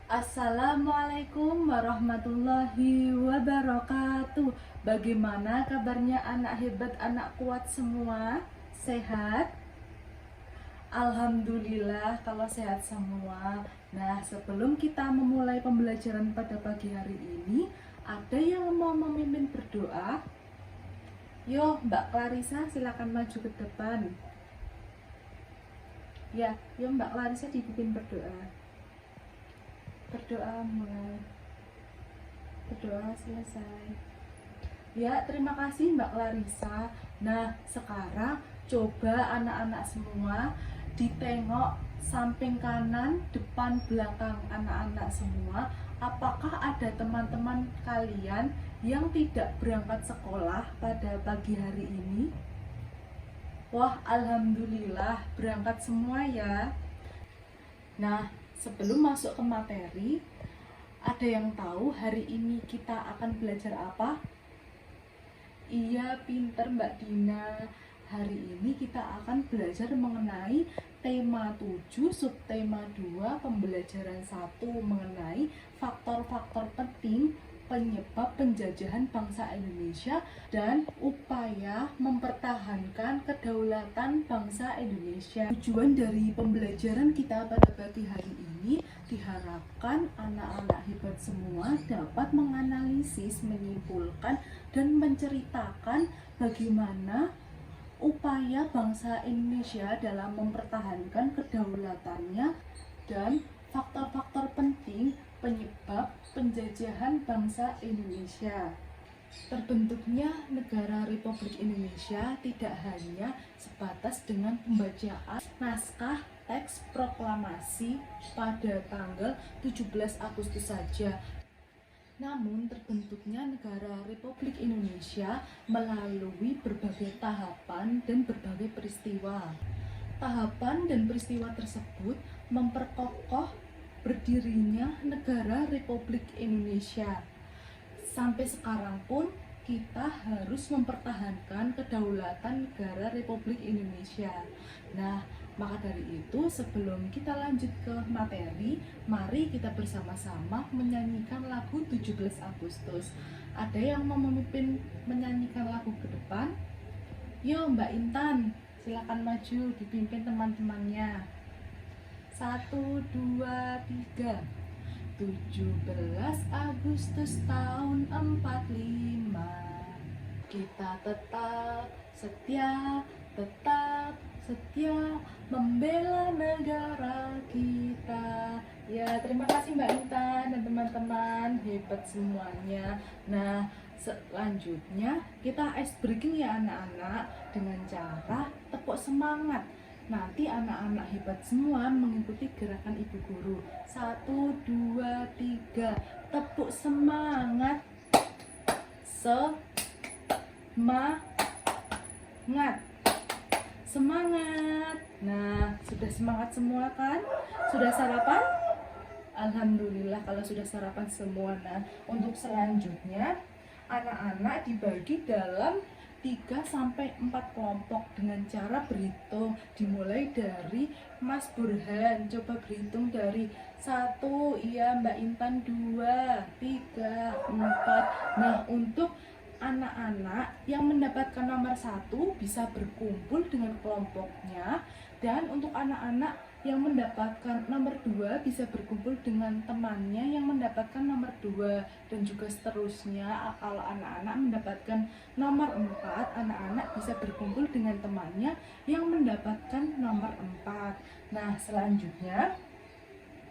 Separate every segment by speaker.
Speaker 1: Assalamualaikum warahmatullahi wabarakatuh. Bagaimana kabarnya anak hebat, anak kuat semua? Sehat? Alhamdulillah kalau sehat semua. Nah, sebelum kita memulai pembelajaran pada pagi hari ini, ada yang mau memimpin berdoa? Yo, Mbak Clarissa silakan maju ke depan. Ya, yo Mbak Clarissa dipimpin berdoa. Berdoa mulai. Berdoa selesai. Ya, terima kasih Mbak Clarissa. Nah, sekarang coba anak-anak semua ditengok samping kanan, depan, belakang anak-anak semua. Apakah ada teman-teman kalian yang tidak berangkat sekolah pada pagi hari ini? Wah, alhamdulillah berangkat semua ya. Nah, sebelum masuk ke materi, ada yang tahu hari ini kita akan belajar apa? Iya, pinter Mbak Dina. Hari ini kita akan belajar mengenai tema 7, subtema 2, pembelajaran 1 mengenai faktor-faktor penting penyebab penjajahan bangsa Indonesia dan upaya mempertahankan kedaulatan bangsa Indonesia. Tujuan dari pembelajaran kita pada pagi hari ini diharapkan anak-anak hebat semua dapat menganalisis, menyimpulkan, dan menceritakan bagaimana upaya bangsa Indonesia dalam mempertahankan kedaulatannya dan faktor-faktor penting penyebab penjajahan bangsa Indonesia. Terbentuknya negara Republik Indonesia tidak hanya sebatas dengan pembacaan naskah teks proklamasi pada tanggal 17 Agustus saja. Namun terbentuknya negara Republik Indonesia melalui berbagai tahapan dan berbagai peristiwa. Tahapan dan peristiwa tersebut memperkokoh berdirinya negara Republik Indonesia. Sampai sekarang pun kita harus mempertahankan kedaulatan negara Republik Indonesia. Nah, maka dari itu sebelum kita lanjut ke materi, mari kita bersama-sama menyanyikan lagu 17 Agustus. Ada yang mau memimpin menyanyikan lagu ke depan? Yo, Mbak Intan, silakan maju dipimpin teman-temannya. 1, 2, 3. 17 Agustus tahun 45. Kita tetap setia membela negara kita. Ya, terima kasih Mbak Intan dan teman-teman hebat semuanya. Nah, selanjutnya kita ice breaking ya anak-anak dengan cara tepuk semangat. Nanti anak-anak hebat semua mengikuti gerakan ibu guru. 1, 2, 3. Tepuk semangat. Semangat. Nah, sudah semangat semua kan? Sudah sarapan? Alhamdulillah kalau sudah sarapan semua. Nah, untuk selanjutnya anak-anak dibagi dalam 3-4 kelompok dengan cara berhitung. Dimulai dari Mas Burhan. Coba berhitung dari 1, iya Mbak Intan 2, 3, 4. Nah, untuk anak-anak yang mendapatkan nomor 1 bisa berkumpul dengan kelompoknya, dan untuk anak-anak yang mendapatkan nomor 2 bisa berkumpul dengan temannya yang mendapatkan nomor 2, dan juga seterusnya. Kalau anak-anak mendapatkan nomor 4, anak-anak bisa berkumpul dengan temannya yang mendapatkan nomor 4. Nah, selanjutnya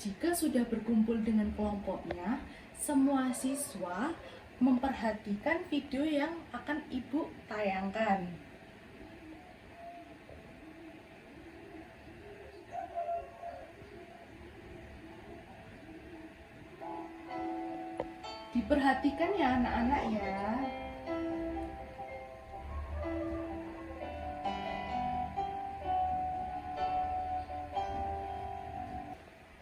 Speaker 1: jika sudah berkumpul dengan kelompoknya, semua siswa memperhatikan video yang akan Ibu tayangkan. Diperhatikan ya anak-anak ya.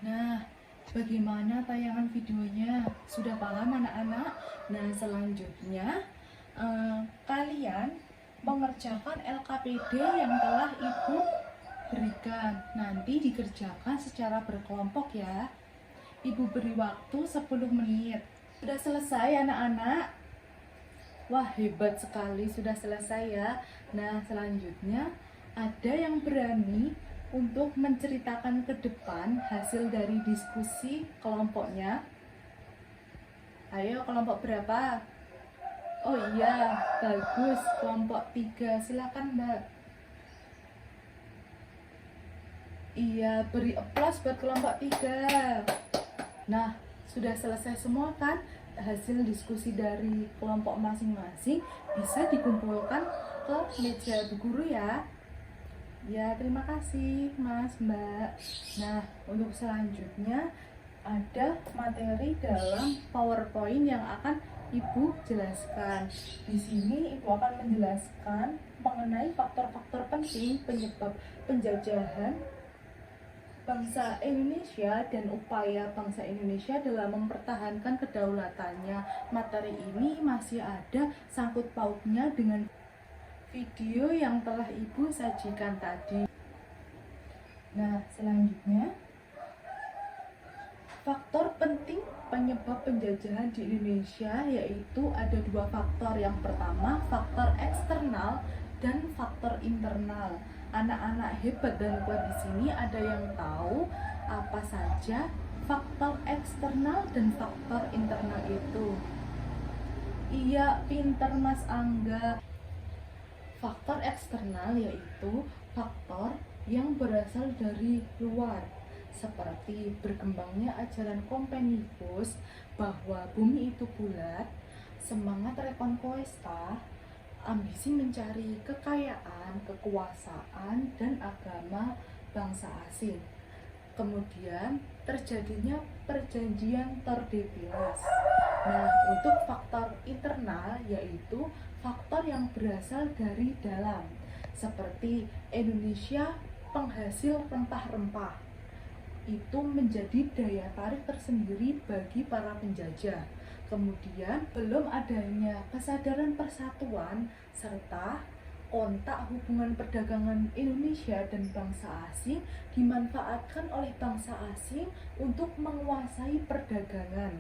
Speaker 1: Nah, bagaimana tayangan videonya? Sudah paham anak-anak? Nah, selanjutnya kalian mengerjakan LKPD yang telah Ibu berikan. Nanti dikerjakan secara berkelompok ya. Ibu beri waktu 10 menit. Sudah selesai anak-anak? Wah, hebat sekali, sudah selesai ya. Nah, selanjutnya ada yang berani untuk menceritakan ke depan hasil dari diskusi kelompoknya. Ayo, kelompok berapa? Oh iya, bagus, kelompok 3. Silakan Mbak. Iya, beri aplaus buat kelompok 3. Nah, sudah selesai semua kan? Hasil diskusi dari kelompok masing-masing bisa dikumpulkan ke meja Bu Guru ya. Ya, terima kasih Mas, Mbak. Nah, untuk selanjutnya ada materi dalam PowerPoint yang akan Ibu jelaskan. Di sini Ibu akan menjelaskan mengenai faktor-faktor penting penyebab penjajahan bangsa Indonesia dan upaya bangsa Indonesia dalam mempertahankan kedaulatannya. Materi ini masih ada sangkut pautnya dengan video yang telah Ibu sajikan tadi. Nah, selanjutnya faktor penting penyebab penjajahan di Indonesia yaitu ada 2 faktor. Yang pertama, faktor eksternal dan faktor internal. Anak-anak hebat dan kuat di sini ada yang tahu apa saja faktor eksternal dan faktor internal itu? Iya, pinter Mas Angga. Faktor eksternal yaitu faktor yang berasal dari luar, seperti berkembangnya ajaran Kopernikus bahwa bumi itu bulat, semangat Reconquista, ambisi mencari kekayaan, kekuasaan, dan agama bangsa asing. Kemudian terjadinya perjanjian Tordesillas. Nah, untuk faktor internal yaitu faktor yang berasal dari dalam, seperti Indonesia penghasil rempah-rempah. Itu menjadi daya tarik tersendiri bagi para penjajah. Kemudian belum adanya kesadaran persatuan serta kontak hubungan perdagangan Indonesia dan bangsa asing dimanfaatkan oleh bangsa asing untuk menguasai perdagangan.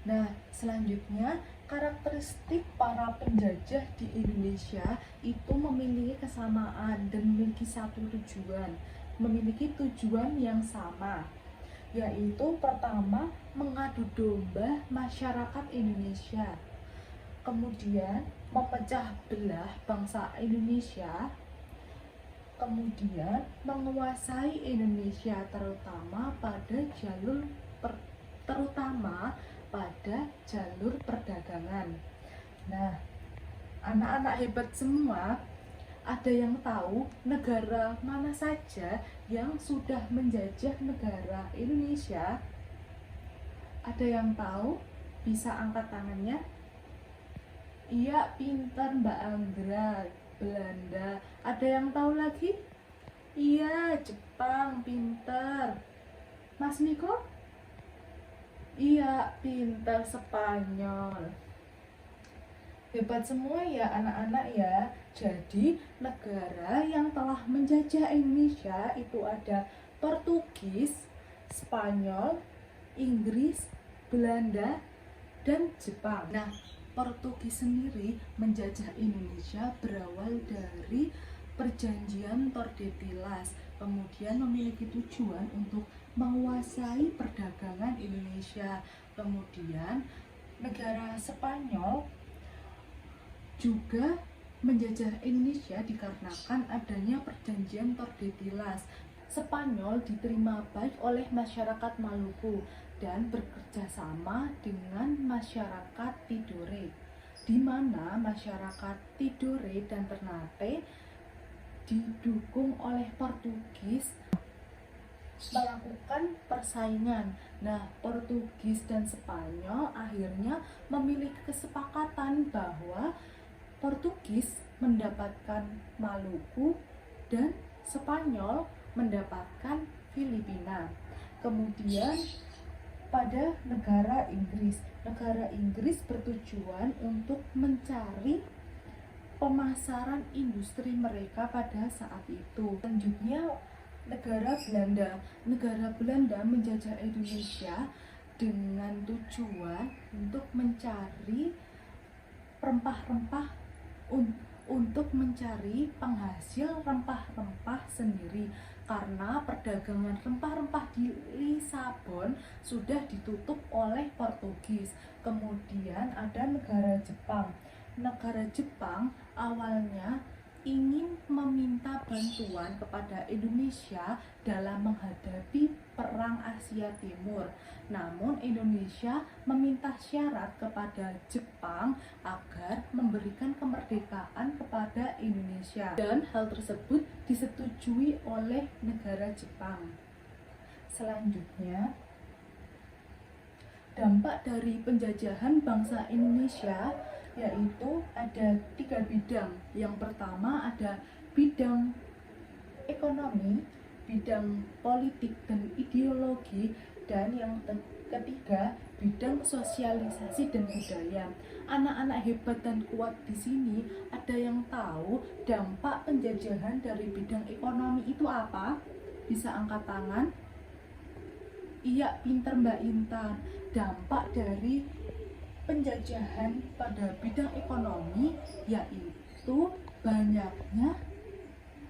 Speaker 1: Nah, selanjutnya karakteristik para penjajah di Indonesia itu memiliki kesamaan dan memiliki satu tujuan, memiliki tujuan yang sama, yaitu pertama mengadu domba masyarakat Indonesia, kemudian memecah belah bangsa Indonesia, kemudian menguasai Indonesia terutama pada jalur perdagangan. Nah, anak-anak hebat semua, ada yang tahu negara mana saja yang sudah menjajah negara Indonesia? Ada yang tahu? Bisa angkat tangannya? Iya, pintar Mbak Anggra, Belanda. Ada yang tahu lagi? Iya, Jepang, pintar. Mas Miko? Iya, pintar Spanyol. Hebat semua ya anak-anak ya. Jadi negara yang telah menjajah Indonesia itu ada Portugis, Spanyol, Inggris, Belanda, dan Jepang. Nah, Portugis sendiri menjajah Indonesia berawal dari perjanjian Tordesillas, kemudian memiliki tujuan untuk menguasai perdagangan Indonesia. Kemudian negara Spanyol juga menjajah Indonesia dikarenakan adanya perjanjian Tordesillas. Spanyol diterima baik oleh masyarakat Maluku dan bekerja sama dengan masyarakat Tidore, di mana masyarakat Tidore dan Ternate didukung oleh Portugis melakukan persaingan. Nah, Portugis dan Spanyol akhirnya memiliki kesepakatan bahwa Portugis mendapatkan Maluku dan Spanyol mendapatkan Filipina. Kemudian pada negara Inggris bertujuan untuk mencari pemasaran industri mereka pada saat itu. Selanjutnya negara Belanda. Negara Belanda menjajah Indonesia dengan tujuan untuk mencari rempah-rempah untuk mencari penghasil rempah-rempah sendiri, karena perdagangan rempah-rempah di Lisabon sudah ditutup oleh Portugis. Kemudian ada negara Jepang. Negara Jepang awalnya ingin meminta bantuan kepada Indonesia dalam menghadapi Perang Asia Timur. Namun Indonesia meminta syarat kepada Jepang agar memberikan kemerdekaan kepada Indonesia, dan hal tersebut disetujui oleh negara Jepang. Selanjutnya, dampak dari penjajahan bangsa Indonesia yaitu ada 3 bidang. Yang pertama ada bidang ekonomi, bidang politik dan ideologi, dan yang ketiga bidang sosialisasi dan budaya. Anak-anak hebat dan kuat di sini ada yang tahu dampak penjajahan dari bidang ekonomi itu apa? Bisa angkat tangan. Iya, pinter Mbak Intan. Dampak dari penjajahan pada bidang ekonomi yaitu banyaknya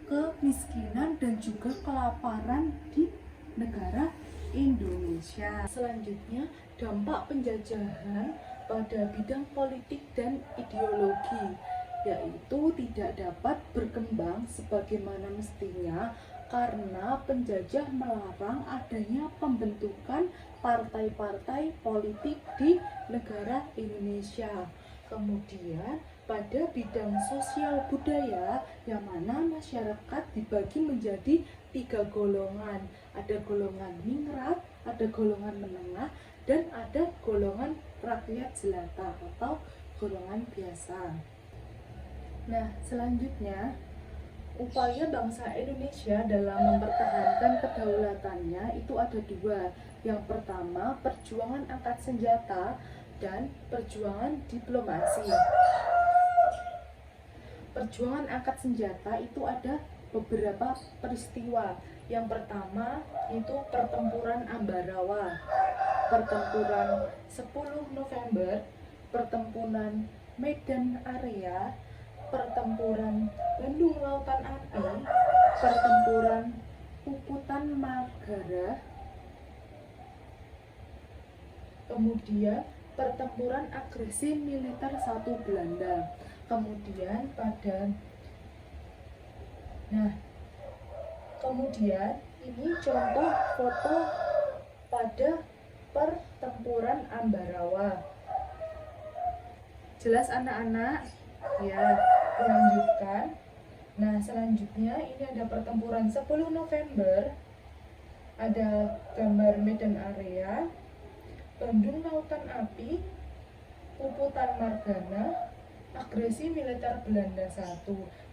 Speaker 1: kemiskinan dan juga kelaparan di negara Indonesia. Selanjutnya, dampak penjajahan pada bidang politik dan ideologi yaitu tidak dapat berkembang sebagaimana mestinya karena penjajah melarang adanya pembentukan partai-partai politik di negara Indonesia. Kemudian pada bidang sosial budaya yang mana masyarakat dibagi menjadi 3 golongan. Ada golongan ningrat, ada golongan menengah, dan ada golongan rakyat jelata atau golongan biasa. Nah, selanjutnya upaya bangsa Indonesia dalam mempertahankan kedaulatannya itu ada 2. Yang pertama, perjuangan angkat senjata dan perjuangan diplomasi. Perjuangan angkat senjata itu ada beberapa peristiwa. Yang pertama itu pertempuran Ambarawa, pertempuran 10 November, pertempuran Medan Area, pertempuran Bandung Lautan Api, pertempuran Puputan Magara, kemudian pertempuran agresi militer 1 Belanda. Kemudian ini contoh foto pada pertempuran Ambarawa. Jelas anak-anak? Ya, lanjutkan. Nah, selanjutnya ini ada pertempuran 10 November. Ada gambar Medan Area, Bandung Lautan Api, Puputan Margana, agresi militer Belanda 1.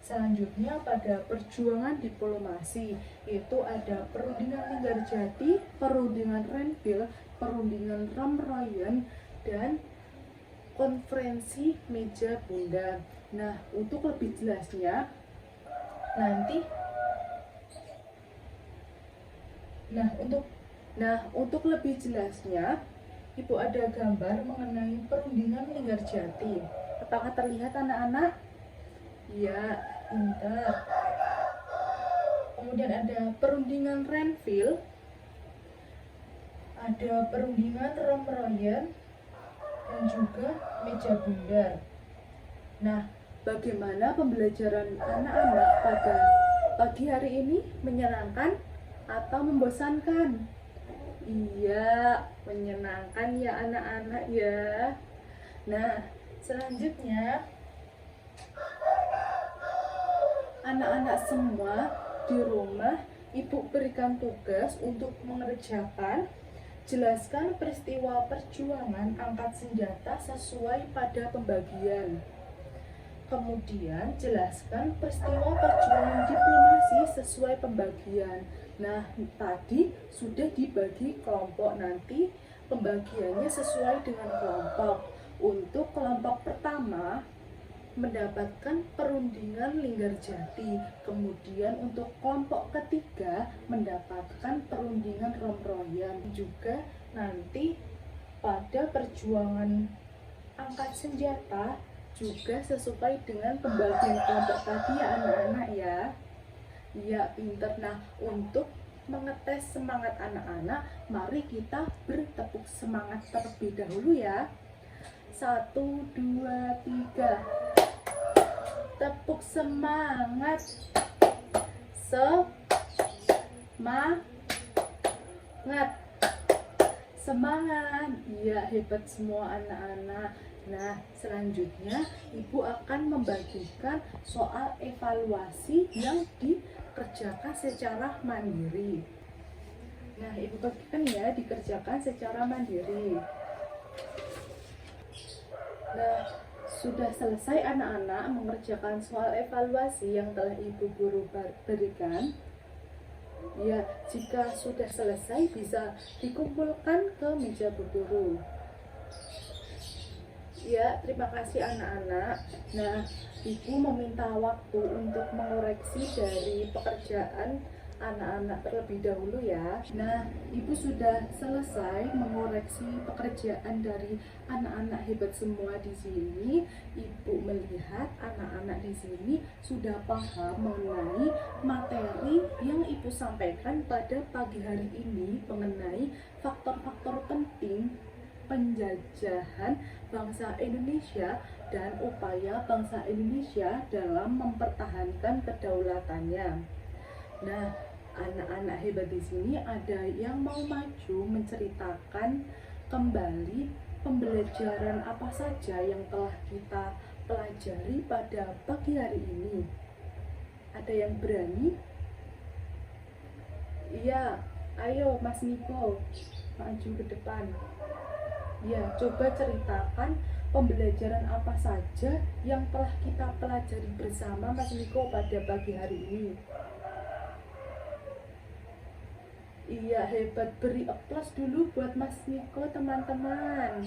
Speaker 1: Selanjutnya pada perjuangan diplomasi itu ada perundingan Linggarjati, perundingan Renville, perundingan Ramrayyan, dan konferensi meja bunda. Nah, untuk lebih jelasnya untuk lebih jelasnya Ibu ada gambar mengenai perundingan Linggarjati. Apakah terlihat anak-anak? Ya, pintar. Kemudian ada perundingan Renville, ada perundingan Ramrayyan, dan juga meja bundar. Nah, bagaimana pembelajaran anak-anak pada pagi hari ini? Menyenangkan atau membosankan? Iya, menyenangkan ya anak-anak ya. Nah, selanjutnya anak-anak semua di rumah Ibu berikan tugas untuk mengerjakan jelaskan peristiwa perjuangan angkat senjata sesuai pada pembagian. Kemudian jelaskan peristiwa perjuangan diplomasi sesuai pembagian. Nah, tadi sudah dibagi kelompok, nanti pembagiannya sesuai dengan kelompok. Untuk kelompok pertama mendapatkan perundingan Linggarjati. Kemudian untuk kelompok ketiga mendapatkan perundingan Romroyan. Juga nanti pada perjuangan angkat senjata juga sesuai dengan pembagian kelompok tadi ya anak-anak ya. Ya pinter. Nah, untuk mengetes semangat anak-anak, mari kita bertepuk semangat terlebih dahulu ya. 1, 2, 3. Tepuk semangat. Semangat. Iya, hebat semua anak-anak. Nah, selanjutnya Ibu akan membagikan soal evaluasi yang dikerjakan secara mandiri. Nah, Ibu bagikan ya, dikerjakan secara mandiri. Nah, sudah selesai anak-anak mengerjakan soal evaluasi yang telah Ibu guru berikan. Ya, jika sudah selesai bisa dikumpulkan ke meja Bu Guru. Ya, terima kasih anak-anak. Nah, Ibu meminta waktu untuk mengoreksi dari pekerjaan anak-anak terlebih dahulu ya. Nah, Ibu sudah selesai mengoreksi pekerjaan dari anak-anak hebat semua di sini. Ibu melihat anak-anak di sini sudah paham mengenai materi yang Ibu sampaikan pada pagi hari ini mengenai faktor-faktor penting penjajahan bangsa Indonesia dan upaya bangsa Indonesia dalam mempertahankan kedaulatannya. Nah, anak-anak hebat di sini ada yang mau maju menceritakan kembali pembelajaran apa saja yang telah kita pelajari pada pagi hari ini. Ada yang berani? Iya, ayo Mas Niko, maju ke depan. Ya, coba ceritakan pembelajaran apa saja yang telah kita pelajari bersama Mas Niko pada pagi hari ini. Iya, hebat. Beri aplaus dulu buat Mas Niko, teman-teman.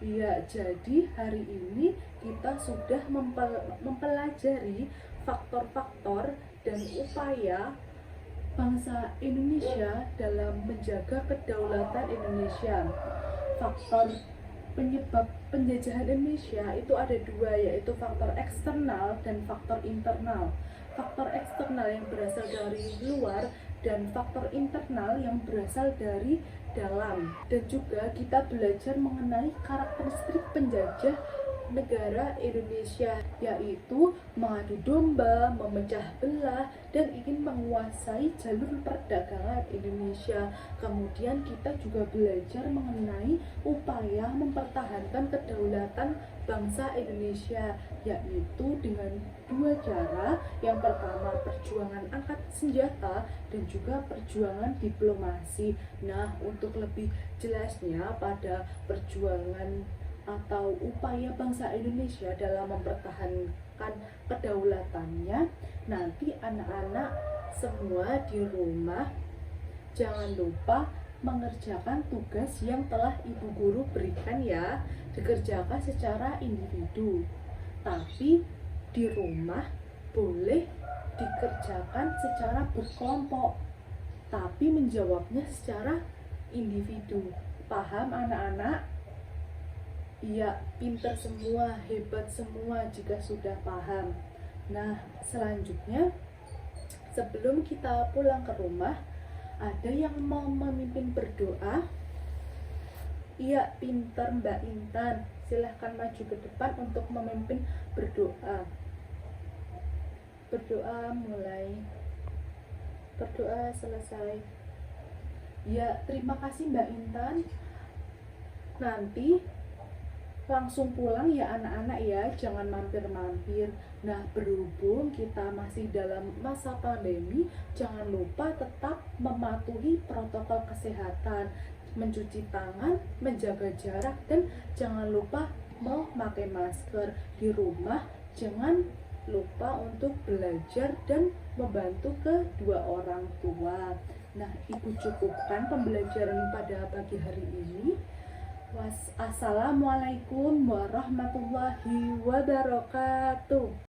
Speaker 1: Iya, jadi hari ini kita sudah mempelajari faktor-faktor dan upaya bangsa Indonesia dalam menjaga kedaulatan Indonesia. Faktor penyebab penjajahan Indonesia itu ada dua, yaitu faktor eksternal dan faktor internal. Faktor eksternal yang berasal dari luar dan faktor internal yang berasal dari dalam. Dan juga kita belajar mengenai karakteristik penjajah negara Indonesia, yaitu mengadu domba, memecah belah, dan ingin menguasai jalur perdagangan Indonesia. Kemudian kita juga belajar mengenai upaya mempertahankan kedaulatan bangsa Indonesia, yaitu dengan dua cara. Yang pertama, perjuangan angkat senjata dan juga perjuangan diplomasi. Nah, untuk lebih jelasnya pada perjuangan atau upaya bangsa Indonesia dalam mempertahankan kedaulatannya, nanti anak-anak semua di rumah jangan lupa mengerjakan tugas yang telah Ibu Guru berikan ya. Dikerjakan secara individu, tapi di rumah boleh dikerjakan secara berkelompok, tapi menjawabnya secara individu. Paham anak-anak? Iya, pintar semua, hebat semua jika sudah paham. Nah, selanjutnya sebelum kita pulang ke rumah, ada yang mau memimpin berdoa? Iya, pintar Mbak Intan. Silahkan maju ke depan untuk memimpin berdoa. Berdoa mulai. Berdoa selesai. Ya, terima kasih Mbak Intan. Nanti langsung pulang ya anak-anak ya, jangan mampir-mampir. Nah, berhubung kita masih dalam masa pandemi, jangan lupa tetap mematuhi protokol kesehatan, mencuci tangan, menjaga jarak, dan jangan lupa memakai masker. Di rumah jangan lupa untuk belajar dan membantu kedua orang tua. Nah, Ibu cukupkan pembelajaran pada pagi hari ini. Assalamualaikum warahmatullahi wabarakatuh.